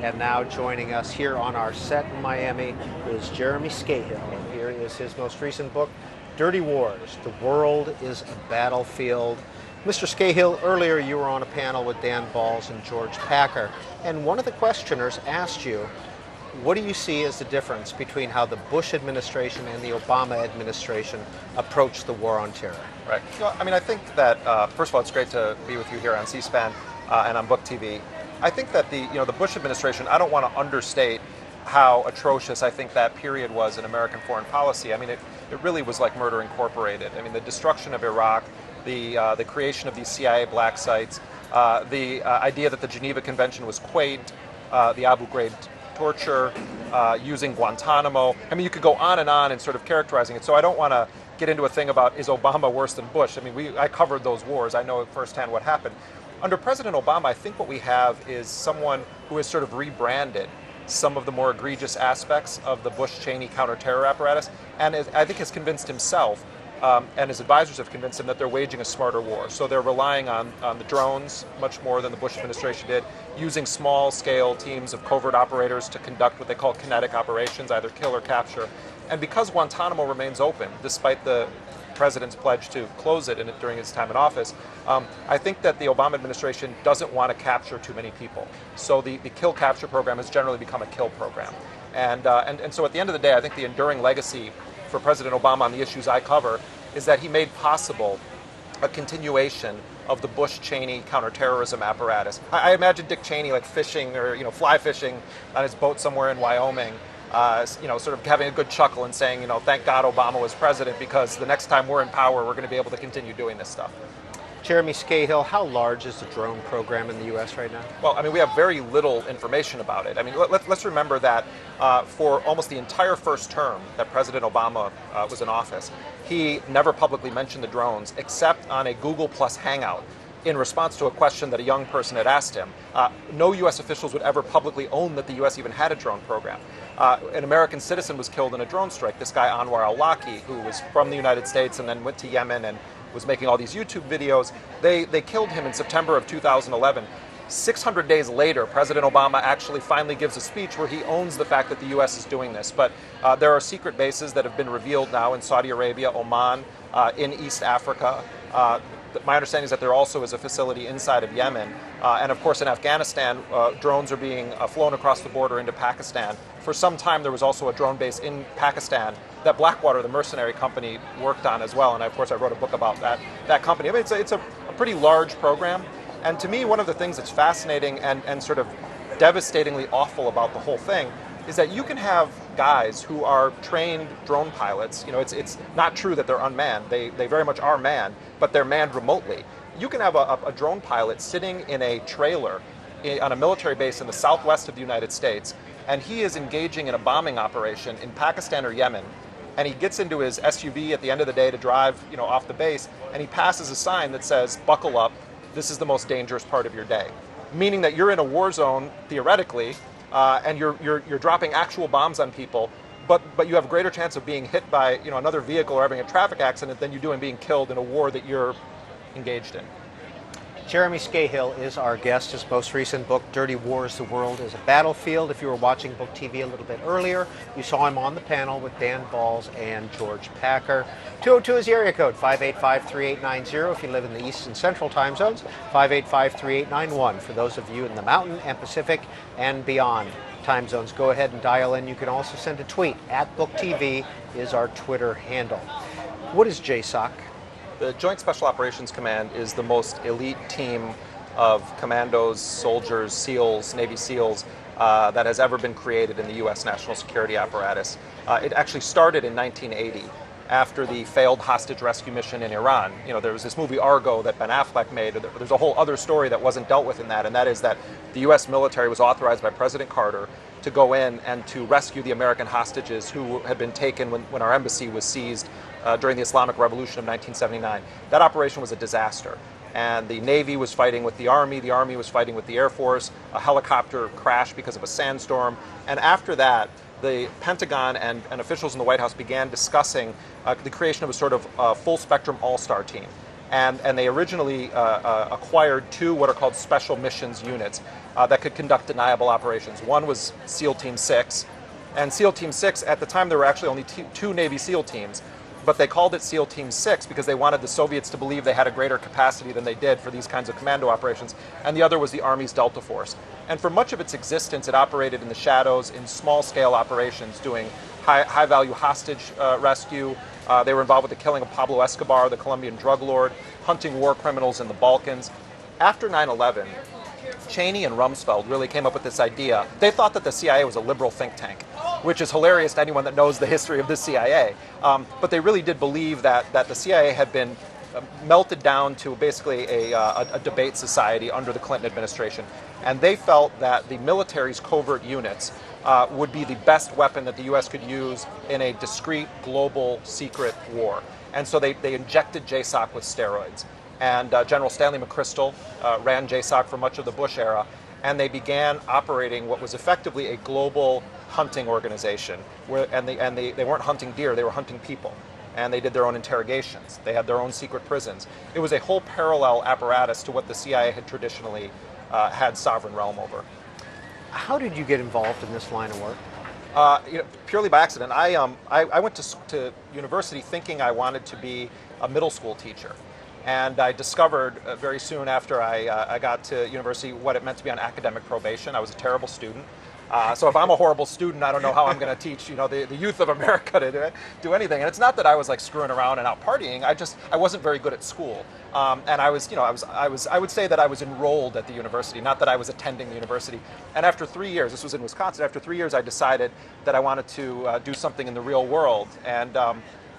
And now joining us here on our set in Miami is Jeremy Scahill. Here is his most recent book, Dirty Wars, The World is a Battlefield. Mr. Scahill, earlier you were on a panel with Dan Balls and George Packer, and one of the questioners asked you, what do you see as the difference between how the Bush administration and the Obama administration approached the war on terror? Right. I mean, I think that, first of all, it's great to be with you here on C-SPAN and on Book TV. I think that the Bush administration, I don't want to understate how atrocious I think that period was in American foreign policy. I mean, it really was like Murder Incorporated. I mean, the destruction of Iraq, the creation of these CIA black sites, the idea that the Geneva Convention was quaint, the Abu Ghraib torture, using Guantanamo. I mean, you could go on and sort of characterizing it. So I don't want to get into a thing about, is Obama worse than Bush? I mean, I covered those wars. I know firsthand what happened. Under President Obama, I think what we have is someone who has sort of rebranded some of the more egregious aspects of the Bush-Cheney counterterror apparatus, and I think has convinced himself and his advisors have convinced him that they're waging a smarter war. So they're relying on the drones much more than the Bush administration did, using small-scale teams of covert operators to conduct what they call kinetic operations, either kill or capture. And because Guantanamo remains open, despite the president's pledge to close it during his time in office, I think that the Obama administration doesn't want to capture too many people. So the kill-capture program has generally become a kill program. And so at the end of the day, I think the enduring legacy for President Obama on the issues I cover is that he made possible a continuation of the Bush-Cheney counterterrorism apparatus. I imagine Dick Cheney like fishing or fly fishing on his boat somewhere in Wyoming, sort of having a good chuckle and saying, thank God Obama was president, because the next time we're in power, we're going to be able to continue doing this stuff. Jeremy Scahill, how large is the drone program in the U.S. right now? Well, I mean, we have very little information about it. I mean, let's remember that for almost the entire first term that President Obama was in office, he never publicly mentioned the drones except on a Google Plus Hangout in response to a question that a young person had asked him. No U.S. officials would ever publicly own that the U.S. even had a drone program. An American citizen was killed in a drone strike, this guy Anwar al-Awlaki, who was from the United States and then went to Yemen and was making all these YouTube videos. They killed him in September of 2011. 600 days later, President Obama actually finally gives a speech where he owns the fact that the U.S. is doing this. But there are secret bases that have been revealed now in Saudi Arabia, Oman, in East Africa. My understanding is that there also is a facility inside of Yemen. And of course in Afghanistan, drones are being flown across the border into Pakistan. For some time there was also a drone base in Pakistan that Blackwater, the mercenary company, worked on as well. And of course I wrote a book about that company. I mean, it's a pretty large program. And to me, one of the things that's fascinating and sort of devastatingly awful about the whole thing is that you can have guys who are trained drone pilots. It's not true that they're unmanned. They very much are manned, but they're manned remotely. You can have a drone pilot sitting in a trailer on a military base in the southwest of the United States, and he is engaging in a bombing operation in Pakistan or Yemen, and he gets into his SUV at the end of the day to drive off the base, and he passes a sign that says, "Buckle up, this is the most dangerous part of your day." Meaning that you're in a war zone, theoretically, and you're dropping actual bombs on people, but you have a greater chance of being hit by another vehicle or having a traffic accident than you do in being killed in a war that you're engaged in. Jeremy Scahill is our guest. His most recent book, Dirty Wars, The World is a Battlefield. If you were watching Book TV a little bit earlier, you saw him on the panel with Dan Balls and George Packer. 202 is the area code, 585-3890 if you live in the East and Central time zones, 585-3891 for those of you in the Mountain and Pacific and beyond time zones. Go ahead and dial in. You can also send a tweet. @BookTV is our Twitter handle. What is JSOC? The Joint Special Operations Command is the most elite team of commandos, soldiers, SEALs, Navy SEALs that has ever been created in the U.S. national security apparatus. It actually started in 1980 after the failed hostage rescue mission in Iran. There was this movie Argo that Ben Affleck made. There's a whole other story that wasn't dealt with in that, and that is that the U.S. military was authorized by President Carter to go in and to rescue the American hostages who had been taken when our embassy was seized during the Islamic Revolution of 1979. That operation was a disaster. And the Navy was fighting with the Army was fighting with the Air Force, a helicopter crashed because of a sandstorm, and after that, the Pentagon and officials in the White House began discussing the creation of a sort of full-spectrum all-star team. And they originally acquired two what are called special missions units that could conduct deniable operations. One was SEAL Team 6, and SEAL Team 6, at the time there were actually only two Navy SEAL teams, but they called it SEAL Team 6 because they wanted the Soviets to believe they had a greater capacity than they did for these kinds of commando operations. And the other was the Army's Delta Force. And for much of its existence, it operated in the shadows in small-scale operations, doing high-value hostage rescue. They were involved with the killing of Pablo Escobar, the Colombian drug lord, hunting war criminals in the Balkans. After 9/11, Cheney and Rumsfeld really came up with this idea. They thought that the CIA was a liberal think tank, which is hilarious to anyone that knows the history of the CIA. But they really did believe that the CIA had been melted down to basically a debate society under the Clinton administration. And they felt that the military's covert units would be the best weapon that the U.S. could use in a discrete, global, secret war. And so they injected JSOC with steroids. And General Stanley McChrystal ran JSOC for much of the Bush era, and they began operating what was effectively a global hunting organization. And they weren't hunting deer, they were hunting people. And they did their own interrogations. They had their own secret prisons. It was a whole parallel apparatus to what the CIA had traditionally had sovereign realm over. How did you get involved in this line of work? Purely by accident. I went to university thinking I wanted to be a middle school teacher. And I discovered very soon after I got to university what it meant to be on academic probation. I was a terrible student. So if I'm a horrible student, I don't know how I'm going to teach, the youth of America to do anything. And it's not that I was like screwing around and out partying. I wasn't very good at school. And I would say that I was enrolled at the university, not that I was attending the university. And after 3 years, this was in Wisconsin, after 3 years I decided that I wanted to do something in the real world.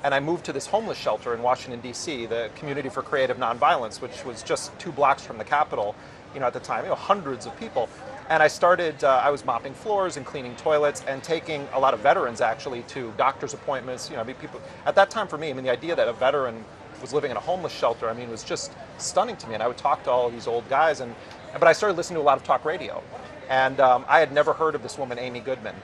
And I moved to this homeless shelter in Washington, D.C., the Community for Creative Nonviolence, which was just 2 blocks from the Capitol, at the time, hundreds of people. And I started, I was mopping floors and cleaning toilets and taking a lot of veterans, actually, to doctor's appointments. People, at that time for me, the idea that a veteran was living in a homeless shelter, was just stunning to me. And I would talk to all of these old guys, but I started listening to a lot of talk radio. And I had never heard of this woman, Amy Goodman,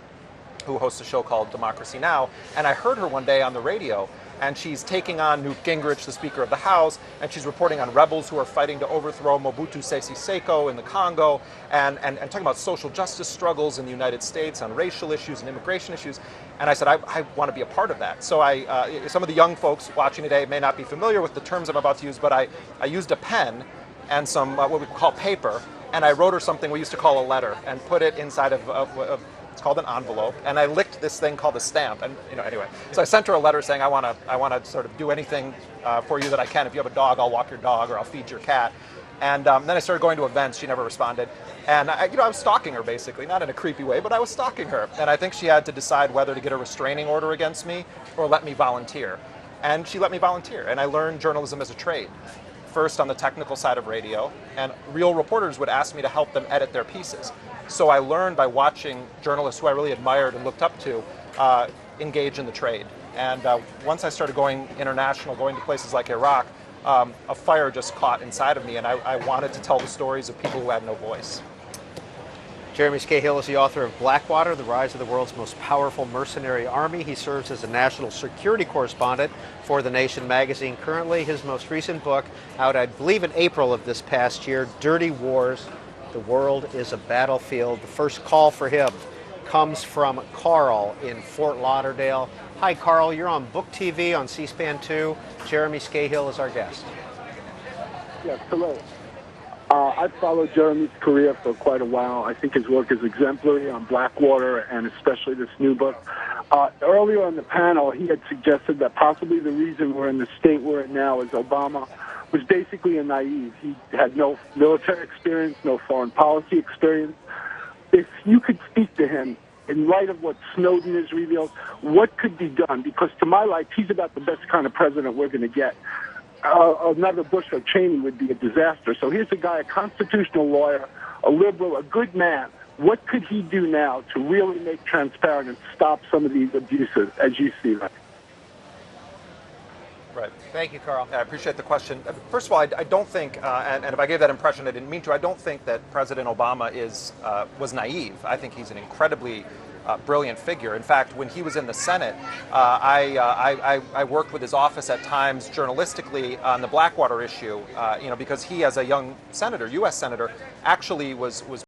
who hosts a show called Democracy Now! And I heard her one day on the radio, and she's taking on Newt Gingrich, the Speaker of the House, and she's reporting on rebels who are fighting to overthrow Mobutu Sese Seko in the Congo, and talking about social justice struggles in the United States, on racial issues and immigration issues. And I said, I want to be a part of that. So some of the young folks watching today may not be familiar with the terms I'm about to use, but I used a pen and some what we call paper, and I wrote her something we used to call a letter, and put it inside of it's called an envelope, and I licked this thing called a stamp, and anyway. So I sent her a letter saying I want to sort of do anything for you that I can. If you have a dog, I'll walk your dog, or I'll feed your cat. And then I started going to events. She never responded, and I was stalking her basically, not in a creepy way, but I was stalking her. And I think she had to decide whether to get a restraining order against me or let me volunteer. And she let me volunteer, and I learned journalism as a trade. First on the technical side of radio, and real reporters would ask me to help them edit their pieces. So I learned by watching journalists who I really admired and looked up to engage in the trade. And once I started going international, going to places like Iraq, a fire just caught inside of me, and I wanted to tell the stories of people who had no voice. Jeremy Scahill is the author of Blackwater, The Rise of the World's Most Powerful Mercenary Army. He serves as a national security correspondent for The Nation magazine currently. His most recent book, out I believe in April of this past year, Dirty Wars, The World is a Battlefield. The first call for him comes from Carl in Fort Lauderdale. Hi, Carl. You're on Book TV on C-SPAN 2. Jeremy Scahill is our guest. Yes, hello. I've followed Jeremy's career for quite a while. I think his work is exemplary on Blackwater and especially this new book. Earlier on the panel, he had suggested that possibly the reason we're in the state we're in now is Obama was basically a naive. He had no military experience, no foreign policy experience. If you could speak to him in light of what Snowden has revealed, what could be done? Because to my life, he's about the best kind of president we're going to get. Another Bush or Cheney would be a disaster. So here's a guy, a constitutional lawyer, a liberal, a good man. What could he do now to really make transparent and stop some of these abuses as you see them? Right. Thank you, Carl. I appreciate the question. First of all, I don't think, and if I gave that impression, I didn't mean to, I don't think that President Obama was naive. I think he's an incredibly brilliant figure. In fact, when he was in the Senate, I worked with his office at times journalistically on the Blackwater issue, because he, as a young senator, U.S. senator, actually was